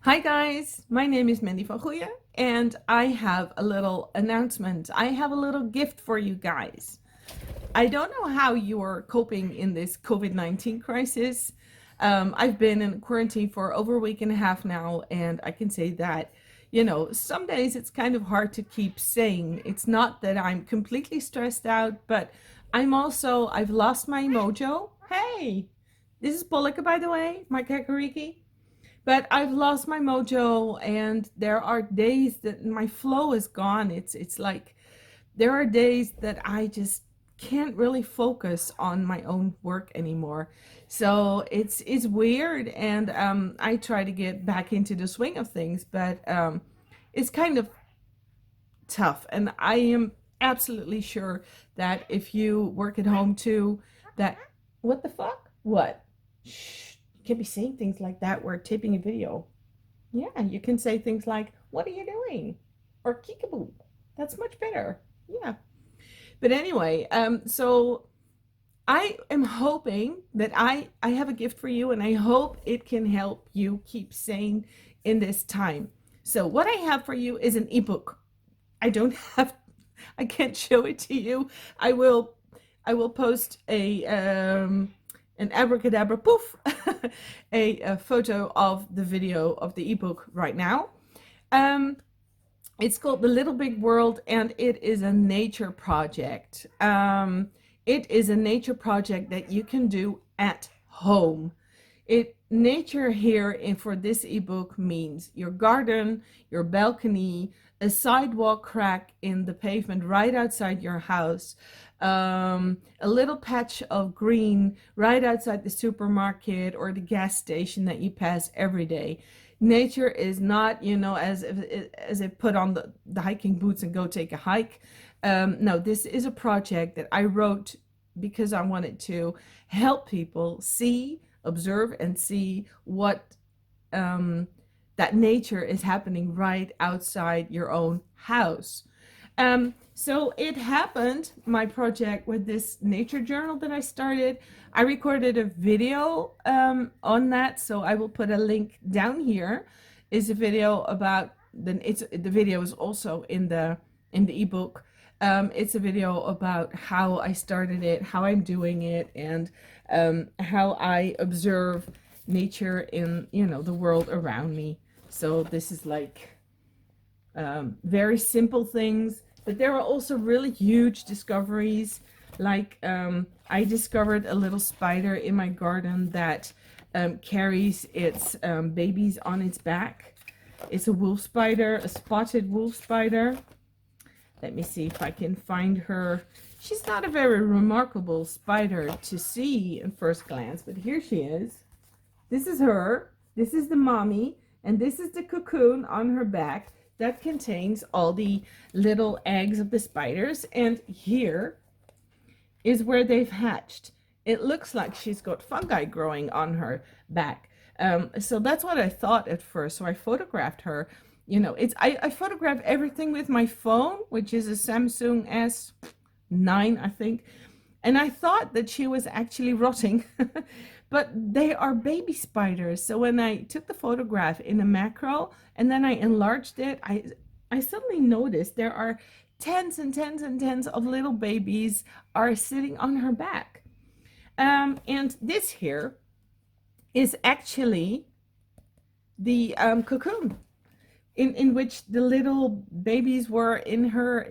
Hi guys, my name is Mandy van Goeie and I have a little announcement. I have a little gift for you guys. I don't know how you're coping in this COVID-19 crisis. I've been in quarantine for over a week and a half now, and I can say that, some days it's kind of hard to keep sane. It's not that I'm completely stressed out, but I've lost my mojo. Hey, this is Polika, by the way, my kakariki. But I've lost my mojo, and there are days that my flow is gone. It's like there are days that I just can't really focus on my own work anymore. So it's weird, and I try to get back into the swing of things, but it's kind of tough. And I am absolutely sure that if you work at home too, that what the fuck? What? Shh, you can't be saying things like that. We're taping a video. Yeah, you can say things like, "What are you doing?" or "Kickaboo." That's much better. Yeah. But anyway, so I am hoping that I have a gift for you, and I hope it can help you keep sane in this time. So what I have for you is an ebook. I don't have I can't show it to you. I will I will post an abracadabra poof a photo of the video of the ebook right now. Um it's called The Little Big World, and it is a nature project. It is a nature project that you can do at home. It nature here in for this ebook means your garden, your balcony, a sidewalk crack in the pavement right outside your house, a little patch of green right outside the supermarket or the gas station that you pass every day. Nature is not, as if put on the hiking boots and go take a hike. No, this is a project that I wrote because I wanted to help people see, observe, and see what that nature is happening right outside your own house. So it happened, my project with this nature journal that I started. I recorded a video on that, so I will put a link down here. Is a video about the video is also in the ebook. It's a video about how I started it, how I'm doing it, and how I observe nature in the world around me. So this is like very simple things, but there are also really huge discoveries. Like I discovered a little spider in my garden that carries its babies on its back. It's a wolf spider, a spotted wolf spider. Let me see if I can find her. She's not a very remarkable spider to see in first glance, but here she is. This is her. This is the mommy, and this is the cocoon on her back that contains all the little eggs of the spiders. And here is where they've hatched. It looks like she's got fungi growing on her back. So that's what I thought at first. So I photographed her. I photograph everything with my phone, which is a Samsung S9, I think. And I thought that she was actually rotting, but they are baby spiders. So when I took the photograph in a macro and then I enlarged it, I suddenly noticed there are tens and tens and tens of little babies are sitting on her back. And this here is actually the cocoon in which the little babies were in her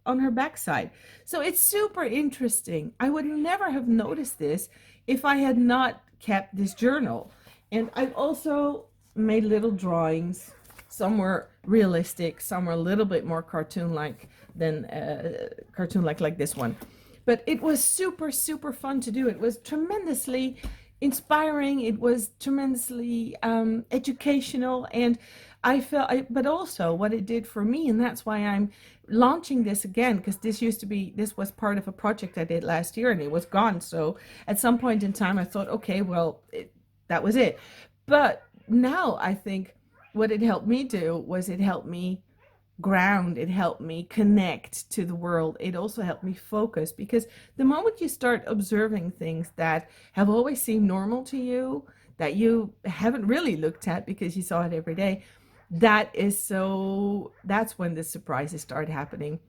on her backside. So it's super interesting. I would never have noticed this if I had not kept this journal. And I've also made little drawings. Some were realistic, some were a little bit more cartoon-like than cartoon-like this one. But it was super, super fun to do. It was tremendously inspiring. It was tremendously educational, and but also what it did for me, and that's why I'm launching this again, because this was part of a project I did last year and it was gone. So at some point in time, I thought, okay, well, that was it. But now I think what it helped me do was it helped me ground, it helped me connect to the world. It also helped me focus, because the moment you start observing things that have always seemed normal to you, that you haven't really looked at because you saw it every day. That's when the surprises start happening.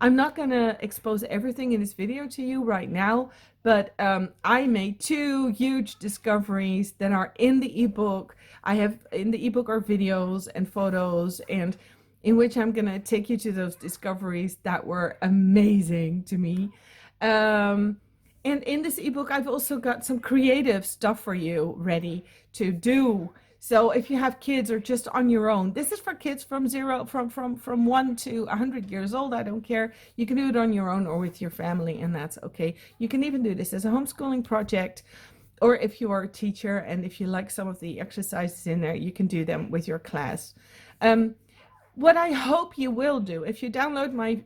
I'm not going to expose everything in this video to you right now, but I made two huge discoveries that are in the ebook. I have in the ebook are videos and photos, and in which I'm going to take you to those discoveries that were amazing to me. And in this ebook, I've also got some creative stuff for you ready to do. So if you have kids or just on your own, this is for kids from 1 to 100 years old. I don't care. You can do it on your own or with your family, and that's okay. You can even do this as a homeschooling project, or if you are a teacher and if you like some of the exercises in there, you can do them with your class. What I hope you will do if you download my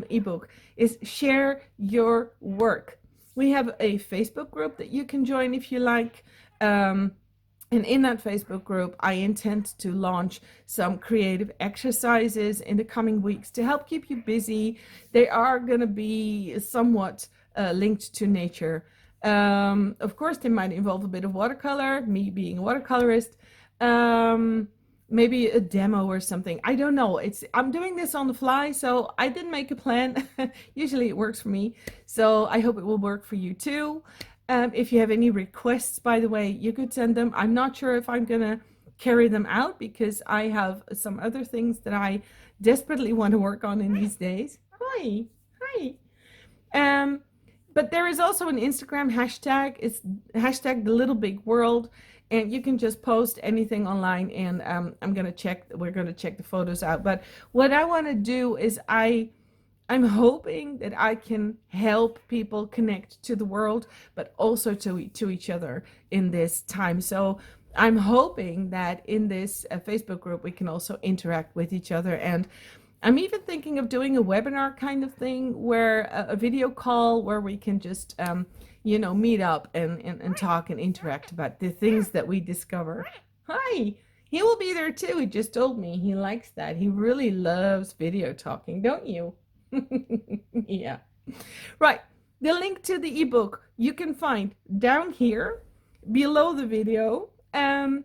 ebook is share your work. We have a Facebook group that you can join if you like. And in that Facebook group, I intend to launch some creative exercises in the coming weeks to help keep you busy. They are going to be somewhat linked to nature. Of course, they might involve a bit of watercolor, me being a watercolorist, maybe a demo or something. I don't know. I'm doing this on the fly, so I didn't make a plan. Usually it works for me, so I hope it will work for you too. If you have any requests, by the way, you could send them. I'm not sure if I'm gonna carry them out because I have some other things that I desperately want to work on in these days. Hi. But there is also an Instagram hashtag. It's hashtag the little big world, and you can just post anything online, and we're gonna check the photos out. But what I want to do is I'm hoping that I can help people connect to the world, but also to each other in this time. So I'm hoping that in this Facebook group, we can also interact with each other. And I'm even thinking of doing a webinar kind of thing where a video call where we can just, meet up and talk and interact about the things that we discover. Hi. He will be there too. He just told me he likes that. He really loves video talking, don't you? Yeah. Right. The link to the ebook you can find down here below the video. And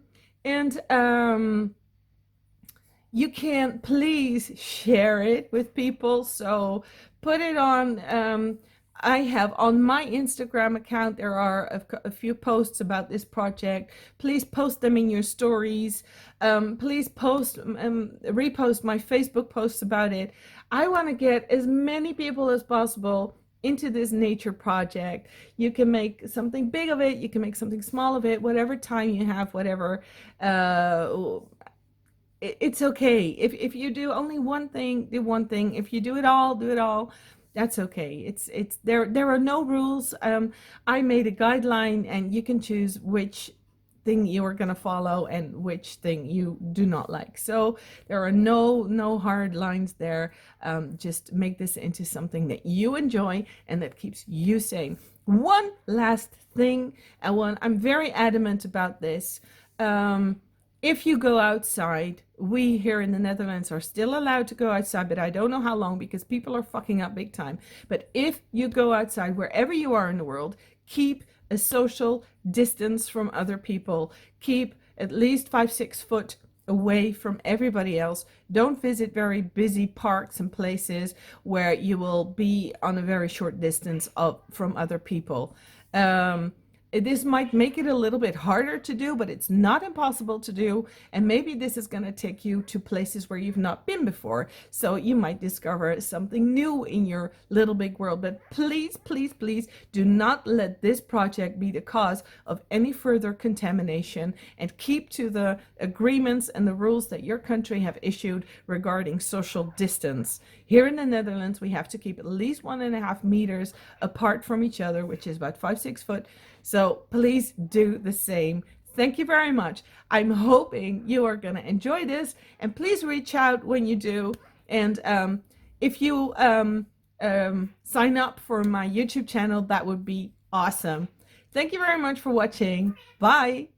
you can please share it with people. So put it on. I have on my Instagram account, there are a few posts about this project. Please post them in your stories. Please repost my Facebook posts about it. I want to get as many people as possible into this nature project. You can make something big of it. You can make something small of it, whatever time you have, whatever. It's okay. If you do only one thing, do one thing. If you do it all. That's okay. There are no rules. I made a guideline, and you can choose which thing you are going to follow and which thing you do not like. So there are no hard lines there. Just make this into something that you enjoy and that keeps you sane. One last thing, I'm very adamant about this. If you go outside, we here in the Netherlands are still allowed to go outside, but I don't know how long because people are fucking up big time. But if you go outside, wherever you are in the world, keep a social distance from other people. Keep at least 5-6 foot away from everybody else. Don't visit very busy parks and places where you will be on a very short distance from other people. This might make it a little bit harder to do, but it's not impossible to do. And maybe this is going to take you to places where you've not been before. So you might discover something new in your little big world. But please, please, please do not let this project be the cause of any further contamination, and keep to the agreements and the rules that your country have issued regarding social distance. Here in the Netherlands, we have to keep at least 1.5 meters apart from each other, which is about 5-6 foot. So please do the same. Thank you very much. I'm hoping you are going to enjoy this, and please reach out when you do. And if you sign up for my YouTube channel, that would be awesome. Thank you very much for watching. Bye.